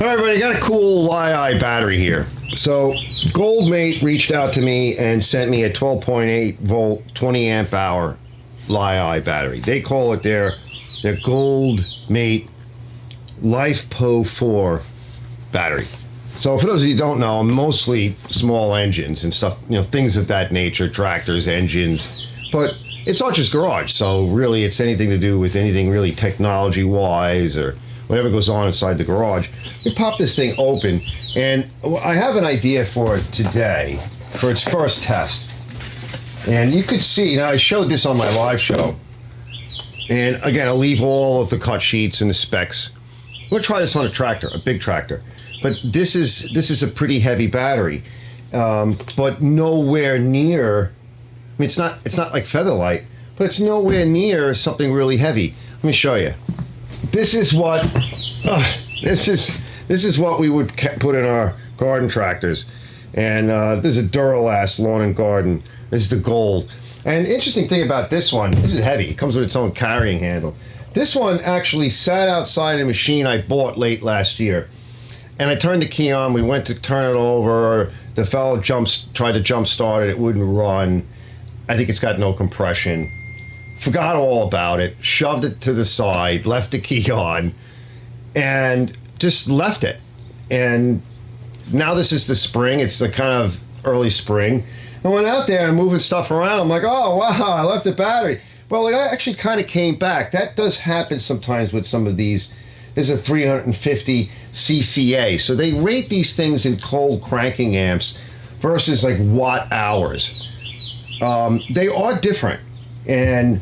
All right, everybody, got a cool Li-I battery here. So GoldeMate reached out to me and sent me a 12.8 volt, 20 amp hour Li-I battery. They call it their GoldeMate LiFePO4 battery. So for those of you who don't know, mostly small engines and stuff, things of that nature, tractors, engines, but it's Archer's Garage, so really it's anything to do with anything really technology-wise or whatever goes on inside the garage. We pop this thing open, and I have an idea for it today, for its first test. And you could see, now I showed this on my live show, and again, I'll leave all of the cut sheets and the specs. I'm gonna try this on a tractor, a big tractor. But this is a pretty heavy battery, but nowhere near, I mean, it's not like Featherlight, but it's nowhere near something really heavy. Let me show you. This is what we would put in our garden tractors, and this is a Duralast lawn and garden. This is the Gold. And interesting thing about this one, this is heavy. It comes with its own carrying handle. This one actually sat outside a machine I bought late last year, and I turned the key on. We went to turn it over. The fellow tried to jump start it. It wouldn't run. I think it's got no compression. Forgot all about it, shoved it to the side, left the key on, and just left it. And now this is the spring. It's the kind of early spring. I went out there and moving stuff around. I'm like, oh, wow, I left the battery. Well, it actually kind of came back. That does happen sometimes with some of these. There's a 350 CCA. So they rate these things in cold cranking amps versus like watt hours. They are different. And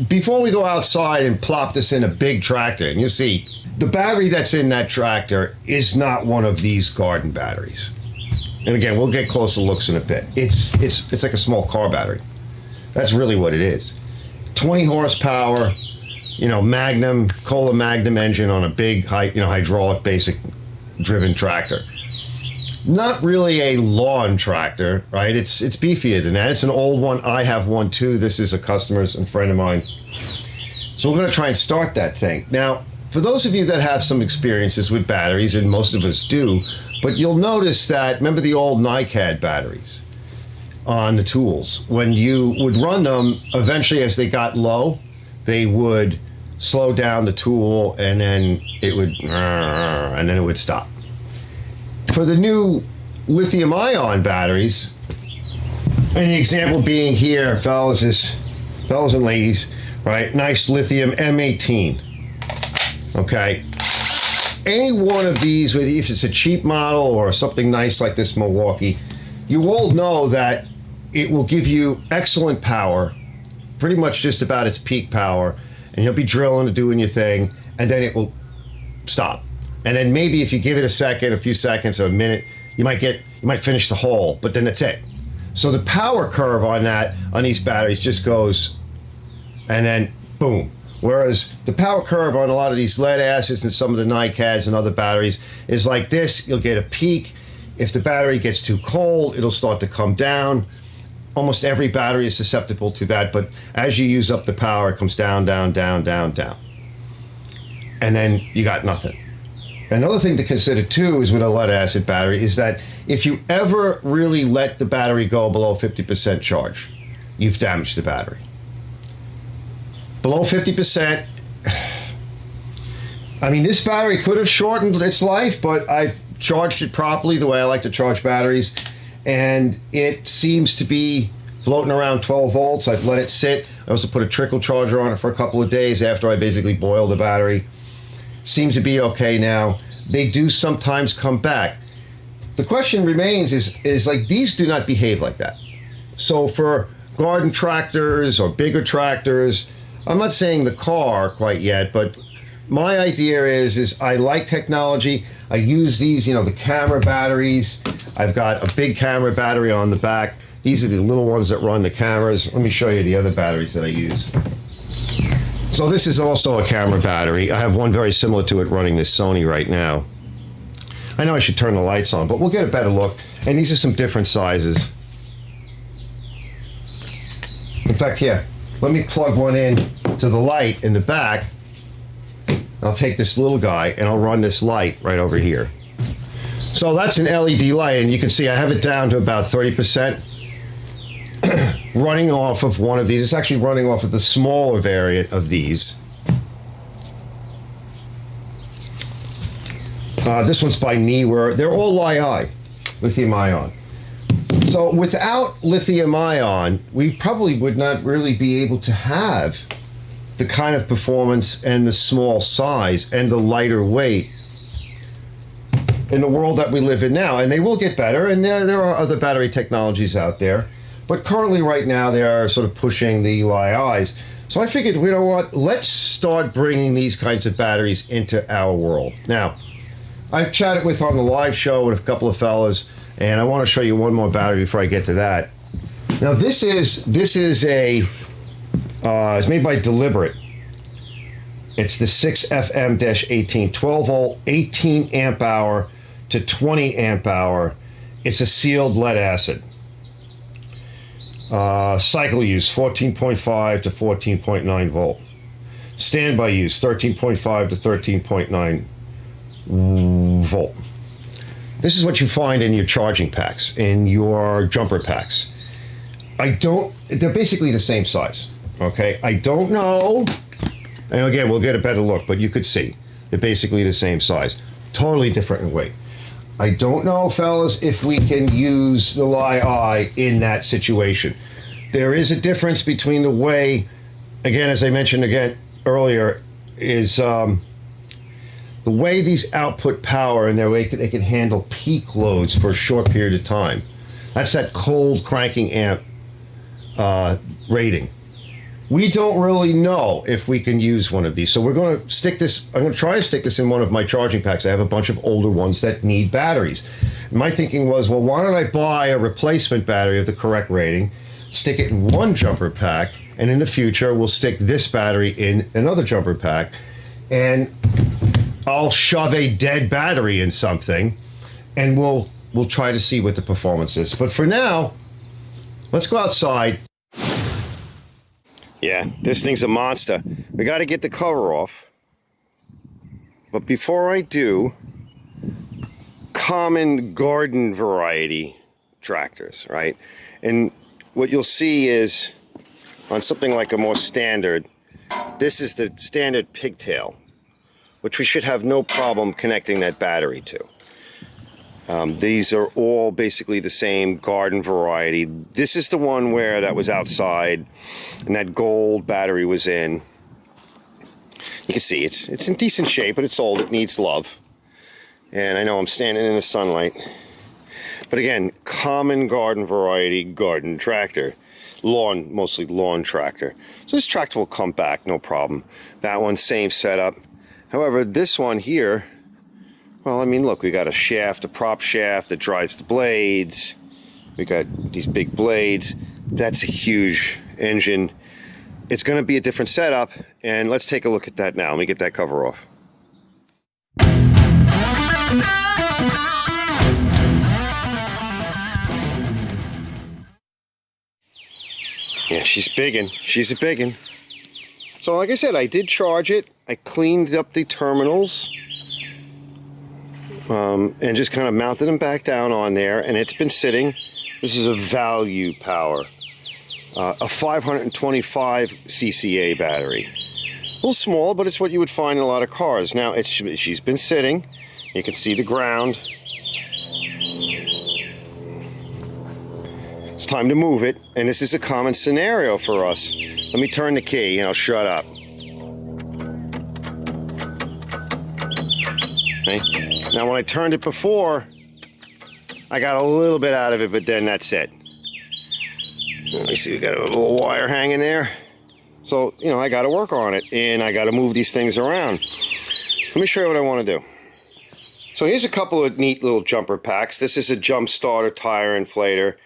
before we go outside and plop this in a big tractor, and you see, the battery that's in that tractor is not one of these garden batteries. And again, we'll get closer looks in a bit. It's like a small car battery. That's really what it is. 20 horsepower, Magnum, Cola Magnum engine on a big, hydraulic basic driven tractor. Not really a lawn tractor, right? It's beefier than that. It's an old one. I have one too. This is a customer's and friend of mine. So we're going to try and start that thing. Now, for those of you that have some experiences with batteries, and most of us do, but you'll notice that, remember the old NiCad batteries on the tools? When you would run them, eventually as they got low, they would slow down the tool and then it would stop. For the new lithium-ion batteries, an example being here, fellas and ladies, right? Nice lithium M18. Okay. Any one of these, if it's a cheap model or something nice like this Milwaukee, you all know that it will give you excellent power, pretty much just about its peak power, and you'll be drilling and doing your thing, and then it will stop. And then maybe if you give it a few seconds, or a minute, you might finish the hole, but then that's it. So the power curve on these batteries just goes, and then boom. Whereas the power curve on a lot of these lead acids and some of the NiCads and other batteries is like this. You'll get a peak. If the battery gets too cold, it'll start to come down. Almost every battery is susceptible to that, but as you use up the power, it comes down, down, down, down, down. And then you got nothing. Another thing to consider too is with a lead acid battery is that if you ever really let the battery go below 50% charge, you've damaged the battery. Below 50%, I mean, this battery could have shortened its life, but I've charged it properly the way I like to charge batteries, and it seems to be floating around 12 volts. I've let it sit. I also put a trickle charger on it for a couple of days after I basically boiled the battery. Seems to be okay now. They do sometimes come back. The question remains is like, these do not behave like that. So for garden tractors or bigger tractors, I'm not saying the car quite yet, but my idea is I like technology. I use these, the camera batteries. I've got a big camera battery on the back. These are the little ones that run the cameras. Let me show you the other batteries that I use. So this is also a camera battery. I have one very similar to it running this Sony right now. I know I should turn the lights on, but we'll get a better look. And these are some different sizes. In fact, here, let me plug one in to the light in the back. I'll take this little guy and I'll run this light right over here. So that's an LED light, and you can see I have it down to about 30%. Running off of one of these. It's actually running off of the smaller variant of these. This one's by Niwer. They're all lithium-ion. So without lithium-ion, we probably would not really be able to have the kind of performance and the small size and the lighter weight in the world that we live in now. And they will get better, and there are other battery technologies out there. But currently, right now, they are sort of pushing the Li-Is. So I figured, you know what, let's start bringing these kinds of batteries into our world. Now, I've chatted on the live show with a couple of fellas, and I want to show you one more battery before I get to that. Now, this is a, it's made by Deliberate. It's the 6FM-18, 12 volt, 18 amp hour to 20 amp hour. It's a sealed lead acid. Cycle use 14.5 to 14.9 volt. Standby use 13.5 to 13.9 volt. This is what you find in your charging packs, in your jumper packs. They're basically the same size. Okay, I don't know. And again, we'll get a better look, but you could see they're basically the same size. Totally different in weight. I don't know, fellas, if we can use the Li-I in that situation. There is a difference between the way, again, as I mentioned earlier, is the way these output power and the way they can handle peak loads for a short period of time. That's that cold cranking amp rating. We don't really know if we can use one of these. So we're going to stick this, I'm going to try to stick this in one of my charging packs. I have a bunch of older ones that need batteries. My thinking was, well, why don't I buy a replacement battery of the correct rating, stick it in one jumper pack, and in the future, we'll stick this battery in another jumper pack, and I'll shove a dead battery in something, and we'll try to see what the performance is. But for now, let's go outside. Yeah, this thing's a monster. We got to get the cover off. But before I do, common garden variety tractors, right? And what you'll see is, on something like a more standard, this is the standard pigtail, which we should have no problem connecting that battery to. These are all basically the same garden variety. This is the one where that was outside and that gold battery was in. You can see it's in decent shape, but it's old. It needs love. And I know I'm standing in the sunlight. But again, common garden variety garden tractor. Lawn, mostly lawn tractor. So this tractor will come back, no problem. That one, same setup. However, this one here, well, I mean, look, we got a shaft, a prop shaft that drives the blades. We got these big blades. That's a huge engine. It's going to be a different setup, and let's take a look at that now. Let me get that cover off. Yeah, she's biggin'. She's a biggin'. So like I said, I did charge it. I cleaned up the terminals. And just kind of mounted them back down on there, and it's been sitting. This is a value power, a 525 CCA battery. A little small, but it's what you would find in a lot of cars. Now, she's been sitting. You can see the ground. It's time to move it, and this is a common scenario for us. Let me turn the key, and I'll shut up. Okay. Now, when I turned it before, I got a little bit out of it, but then that's it. Let me see, we got a little wire hanging there. So, you know, I got to work on it, and I got to move these things around. Let me show you what I want to do. So here's a couple of neat little jumper packs. This is a jump starter tire inflator,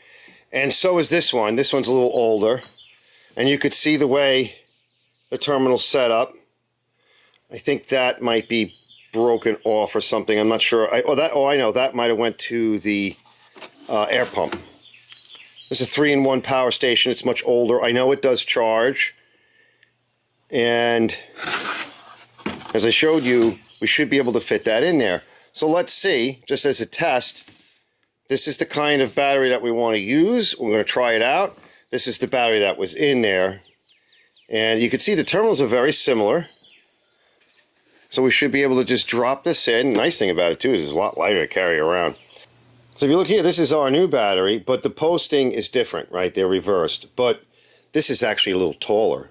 and so is this one. This one's a little older, and you could see the way the terminal's set up. I think that might be broken off or something. I'm not sure. I know that might have went to the air pump. This is a 3-in-1 power station. It's much older. I know it does charge, and as I showed you, we should be able to fit that in there. So let's see, just as a test, this is the kind of battery that we want to use. We're going to try it out. This is the battery that was in there. And you can see the terminals are very similar. So we should be able to just drop this in. Nice thing about it too is it's a lot lighter to carry around. So if you look here, this is our new battery, but the posting is different, right? They're reversed. But this is actually a little taller.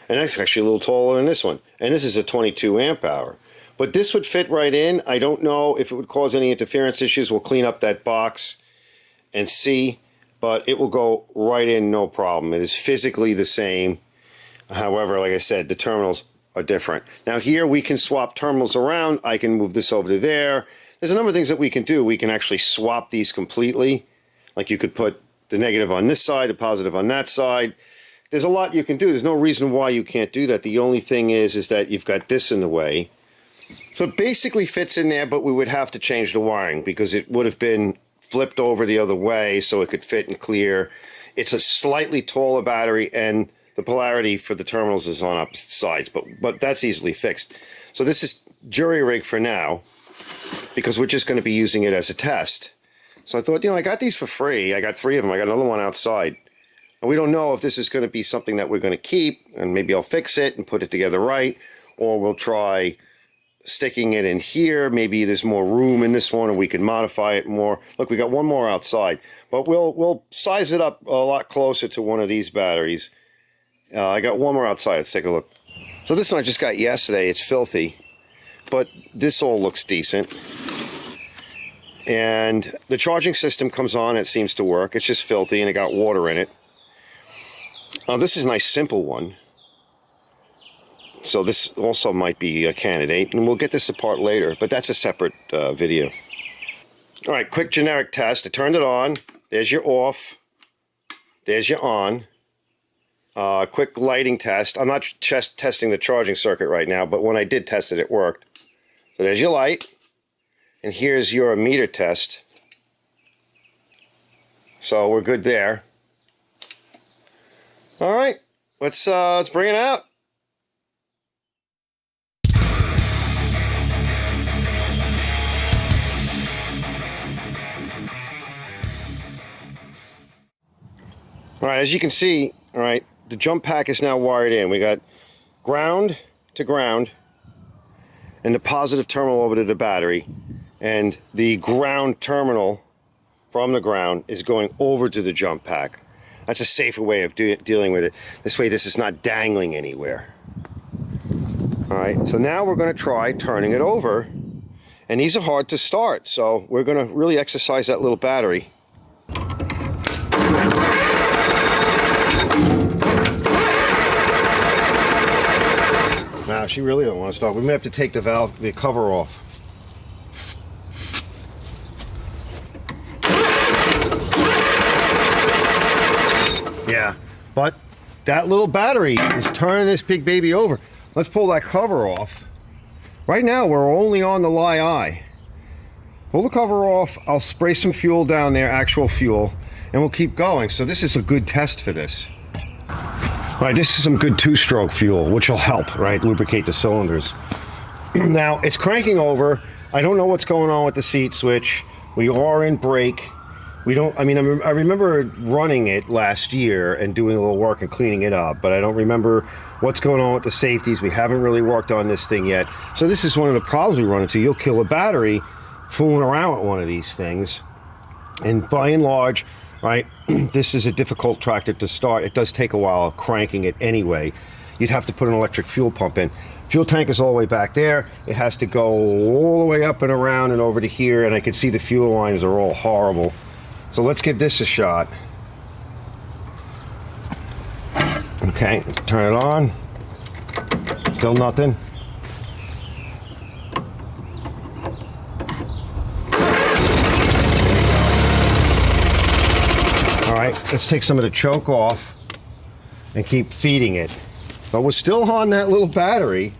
And that's actually a little taller than this one. And this is a 22 amp hour. But this would fit right in. I don't know if it would cause any interference issues. We'll clean up that box and see. But it will go right in, no problem. It is physically the same. However, like I said, the terminals are different. Now here we can swap terminals around. I can move this over to there. There's a number of things that we can do. We can actually swap these completely. Like you could put the negative on this side, the positive on that side. There's a lot you can do. There's no reason why you can't do that. The only thing is that you've got this in the way. So it basically fits in there, but we would have to change the wiring because it would have been flipped over the other way so it could fit and clear. It's a slightly taller battery and the polarity for the terminals is on opposite sides, but that's easily fixed. So this is jury rig for now because we're just going to be using it as a test. So I thought, you know, I got these for free. I got 3 of them. I got another one outside. And we don't know if this is going to be something that we're going to keep, and maybe I'll fix it and put it together right, or we'll try sticking it in here. Maybe there's more room in this one and we can modify it more. Look, we got one more outside, but we'll size it up a lot closer to one of these batteries. I got one more outside. Let's take a look. So this one I just got yesterday. It's filthy, but this all looks decent. And the charging system comes on. It seems to work. It's just filthy and it got water in it. This is a nice simple one. So this also might be a candidate, and we'll get this apart later, but that's a separate video. All right, quick generic test. I turned it on. There's your off. There's your on. Quick lighting test. I'm not just testing the charging circuit right now, but when I did test it, it worked. So there's your light, and here's your meter test. So we're good there. All right, let's bring it out. All right, as you can see, all right, the jump pack is now wired in. We got ground to ground and the positive terminal over to the battery, and the ground terminal from the ground is going over to the jump pack. That's a safer way of dealing with it. This way this is not dangling anywhere. All right, so now we're going to try turning it over, and these are hard to start, so we're going to really exercise that little battery. Wow, she really don't want to start. We may have to take the valve, the cover off. Yeah, but that little battery is turning this big baby over. Let's pull that cover off. Right now, we're only on the Li-I. Pull the cover off. I'll spray some fuel down there, actual fuel, and we'll keep going. So this is a good test for this. All right, this is some good two-stroke fuel, which will help, right, lubricate the cylinders. Now, it's cranking over. I don't know what's going on with the seat switch. We are in brake. We don't, I mean, I remember running it last year and doing a little work and cleaning it up, but I don't remember what's going on with the safeties. We haven't really worked on this thing yet. So this is one of the problems we run into. You'll kill a battery fooling around with one of these things. And by and large, right, this is a difficult tractor to start. It does take a while cranking it anyway. You'd have to put an electric fuel pump in. Fuel tank is all the way back there. It has to go all the way up and around and over to here, and I can see the fuel lines are all horrible. So let's give this a shot. Okay, turn it on. Still nothing. All right, let's take some of the choke off and keep feeding it. But we're still on that little battery.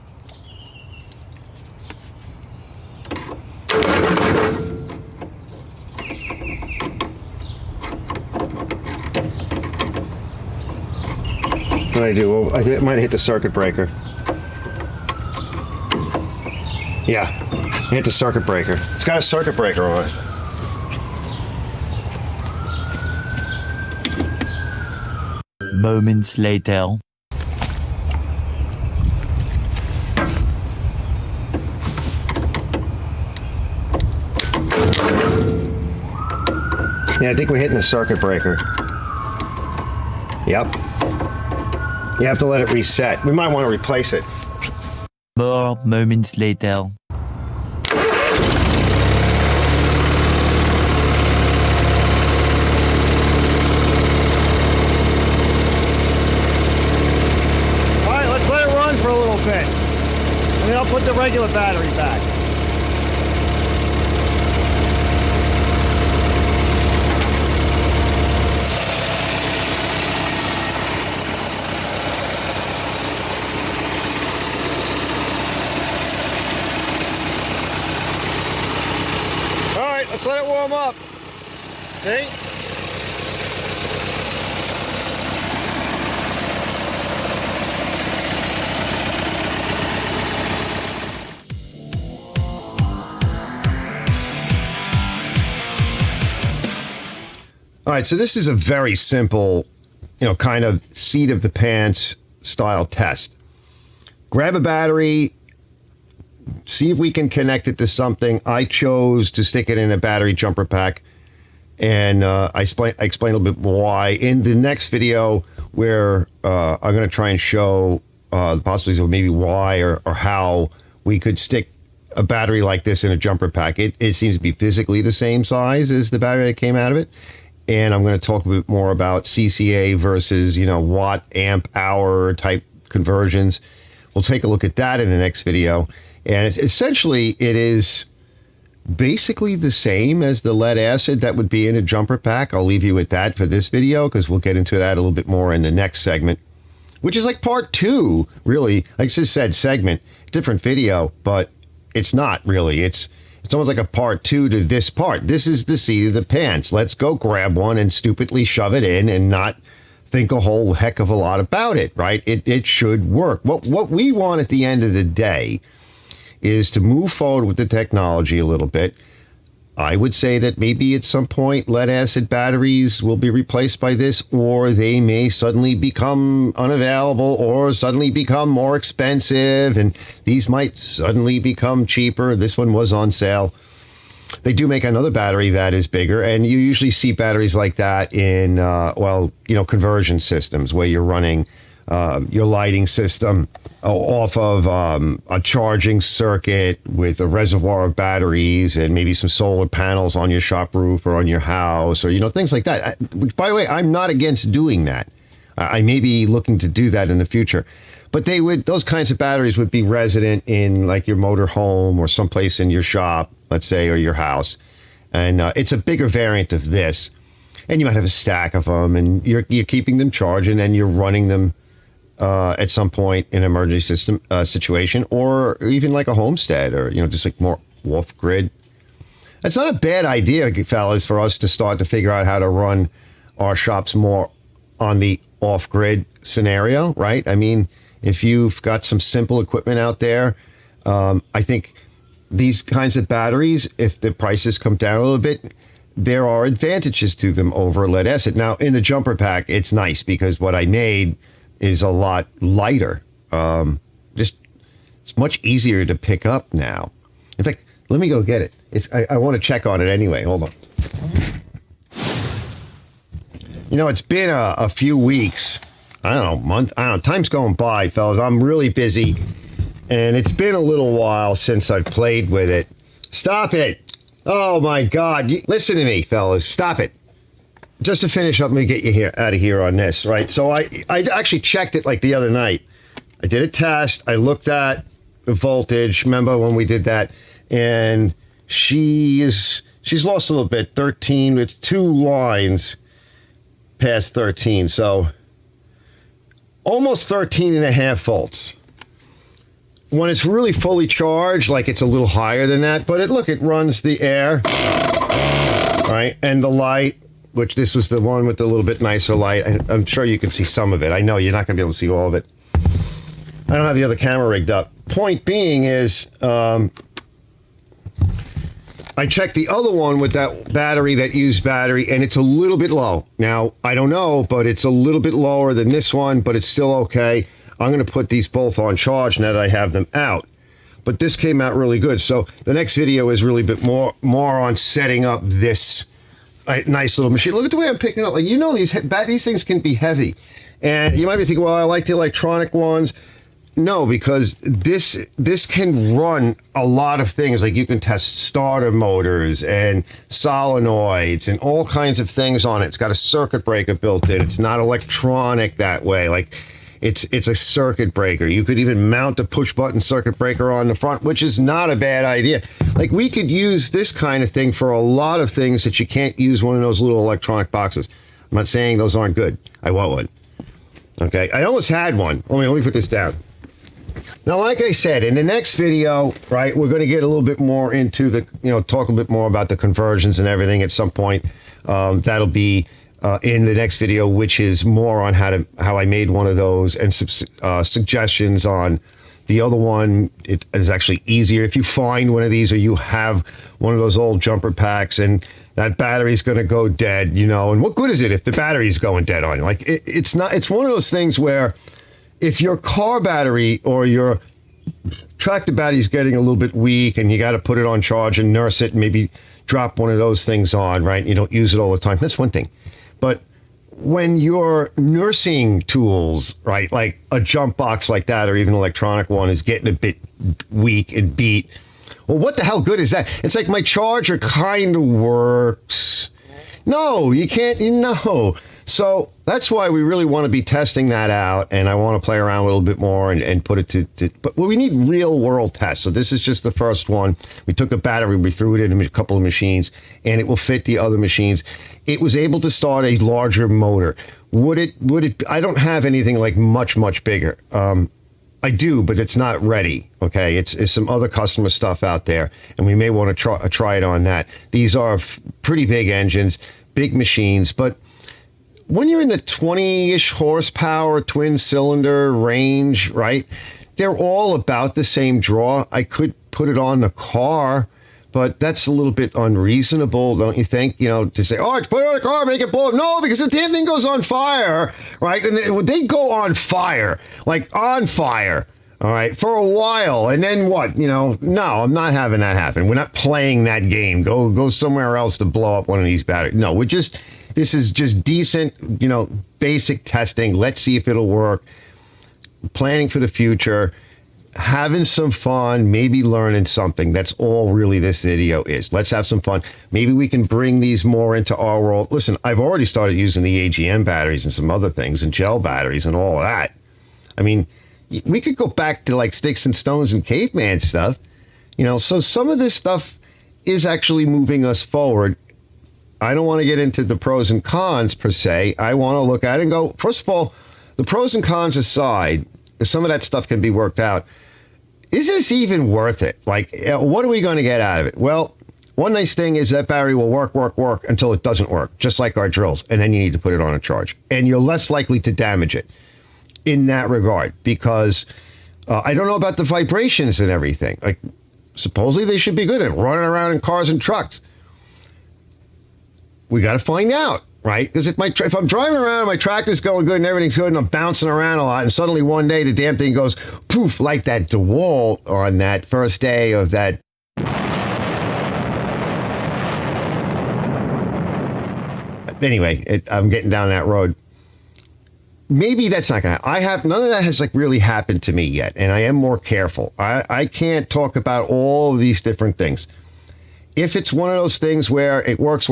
What did I do? Well, I might have hit the circuit breaker. Yeah, Hit the circuit breaker. It's got a circuit breaker on it. Moments later. Yeah, I think we're hitting the circuit breaker. Yep. You have to let it reset. We might want to replace it. More moments later. All right, let's let it run for a little bit. And then I'll put the regular battery back. Let's let it warm up. See? All right, so this is a very simple, kind of seat of the pants style test. Grab a battery, see if we can connect it to something. I chose to stick it in a battery jumper pack, and I explain a little bit why in the next video, where I'm going to try and show the possibilities of maybe why or how we could stick a battery like this in a jumper pack. It seems to be physically the same size as the battery that came out of it, and I'm going to talk a bit more about CCA versus watt amp hour type conversions. We'll take a look at that in the next video. And essentially, it is basically the same as the lead acid that would be in a jumper pack. I'll leave you with that for this video, because we'll get into that a little bit more in the next segment, which is like part 2, really. Like I just said, segment, different video, but it's not really. It's almost like a part 2 to this part. This is the seat of the pants. Let's go grab one and stupidly shove it in and not think a whole heck of a lot about it, right? It should work. What we want at the end of the day is to move forward with the technology a little bit. I would say that maybe at some point lead acid batteries will be replaced by this, or they may suddenly become unavailable or suddenly become more expensive, and these might suddenly become cheaper. This one was on sale. They do make another battery that is bigger, and you usually see batteries like that in, conversion systems where you're running your lighting system off of a charging circuit with a reservoir of batteries and maybe some solar panels on your shop roof or on your house, or things like that. Which, by the way, I'm not against doing that. I may be looking to do that in the future, but those kinds of batteries would be resident in like your motor home or someplace in your shop, let's say, or your house, and it's a bigger variant of this. And you might have a stack of them, and you're keeping them charged, and then you're running them at some point in an emergency system situation, or even like a homestead, or just like more off grid. It's not a bad idea, fellas, for us to start to figure out how to run our shops more on the off grid scenario, right? I mean, if you've got some simple equipment out there, I think these kinds of batteries, if the prices come down a little bit, there are advantages to them over lead acid. Now, in the jumper pack, it's nice because what I made is a lot lighter. It's much easier to pick up now. In fact, let me go get it. I want to check on it anyway. Hold on. It's been a few weeks. I don't know, month. I don't know. Time's going by, fellas. I'm really busy, and it's been a little while since I've played with it. Stop it! Oh my God! Listen to me, fellas. Stop it. Just to finish up, let me get you out of here on this, right? So I actually checked it like the other night. I did a test. I looked at the voltage. Remember when we did that? And she's lost a little bit. 13. It's 2 lines past 13. So almost 13.5 volts. When it's really fully charged, like it's a little higher than that. But it runs the air, right? And the light, which this was the one with the little bit nicer light. I'm sure you can see some of it. I know you're not going to be able to see all of it. I don't have the other camera rigged up. Point being is, I checked the other one with that battery, that used battery, and it's a little bit low. Now, I don't know, but it's a little bit lower than this one, but it's still okay. I'm going to put these both on charge now that I have them out. But this came out really good. So the next video is really a bit more on setting up this nice little machine. Look at the way I'm picking it up. Like, you know, these things can be heavy. And you might be thinking, well, I like the electronic ones. No, because this can run a lot of things. Like, you can test starter motors and solenoids and all kinds of things on it. It's got a circuit breaker built in. It's not electronic that way. Like, it's a circuit breaker. You could even mount a push button circuit breaker on the front, which is not a bad idea. Like, we could use this kind of thing for a lot of things that you can't use one of those little electronic boxes. I'm not saying those aren't good. I want one. Okay, I almost had one. Let me put this down. Now, like I said, in the next video, right, we're going to get a little bit more into the, talk a bit more about the conversions and everything at some point. That'll be in the next video, which is more on how I made one of those, and some suggestions on the other one. It is actually easier if you find one of these, or you have one of those old jumper packs and that battery's going to go dead, and what good is it if the battery's going dead on you? Like, it's one of those things where if your car battery or your tractor battery is getting a little bit weak and you got to put it on charge and nurse it and maybe drop one of those things on, right? You don't use it all the time. That's one thing. But when your nursing tools, right, like a jump box like that, or even an electronic one, is getting a bit weak and beat, well, what the hell good is that? It's like, my charger kind of works. No, you can't, So that's why we really want to be testing that out, and I want to play around a little bit more and put it to but we need real world tests. So this is just the first one. We took a battery, we threw it in a couple of machines, and it will fit the other machines. It was able to start a larger motor. Would it, I don't have anything like much bigger. I do, but it's not ready. Okay. It's some other customer stuff out there, and we may want to try it on that. These are pretty big engines, big machines, but when you're in the 20-ish horsepower twin cylinder range, right, they're all about the same draw. I could put it on the car, but that's a little bit unreasonable, don't you think? To say, oh, put it on the car, make it blow up. No, because the damn thing goes on fire, right? And they go on fire, like on fire, all right, for a while. And then what? No, I'm not having that happen. We're not playing that game. Go somewhere else to blow up one of these batteries. No, this is just decent, basic testing. Let's see if it'll work. Planning for the future, having some fun, maybe learning something. That's all really this video is. Let's have some fun. Maybe we can bring these more into our world. Listen, I've already started using the AGM batteries and some other things, and gel batteries and all of that. I mean, we could go back to like sticks and stones and caveman stuff, so some of this stuff is actually moving us forward. I don't want to get into the pros and cons per se. I want to look at it and go, first of all, the pros and cons aside, some of that stuff can be worked out. Is this even worth it? Like, what are we going to get out of it? Well, one nice thing is that battery will work until it doesn't work, just like our drills. And then you need to put it on a charge. And you're less likely to damage it in that regard, because I don't know about the vibrations and everything. Like, supposedly they should be good at running around in cars and trucks. We got to find out, right? Because if I'm driving around and my tractor's going good and everything's good and I'm bouncing around a lot, and suddenly one day the damn thing goes poof, like that DeWalt on that first day of that. Anyway, I'm getting down that road. Maybe that's not going to. None of that has like really happened to me yet, and I am more careful. I can't talk about all of these different things. If it's one of those things where it works,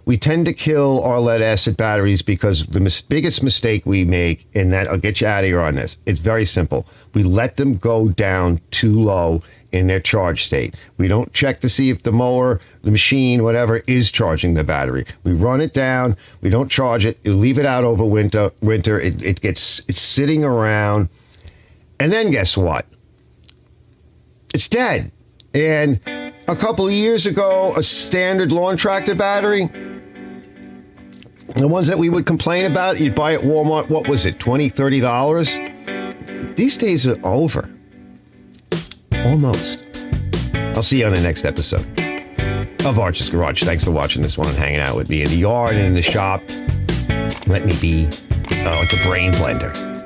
we tend to kill our lead acid batteries because the biggest mistake we make, and that I'll get you out of here on this, it's very simple. We let them go down too low in their charge state. We don't check to see if the mower, the machine, whatever, is charging the battery. We run it down. We don't charge it. We leave it out over winter. It's sitting around. And then guess what? It's dead. And a couple of years ago, a standard lawn tractor battery, the ones that we would complain about, you'd buy at Walmart, what was it, $20, $30? These days are over. Almost. I'll see you on the next episode. of Arch's Garage. Thanks for watching this one and hanging out with me in the yard and in the shop. Let me be like a brain blender.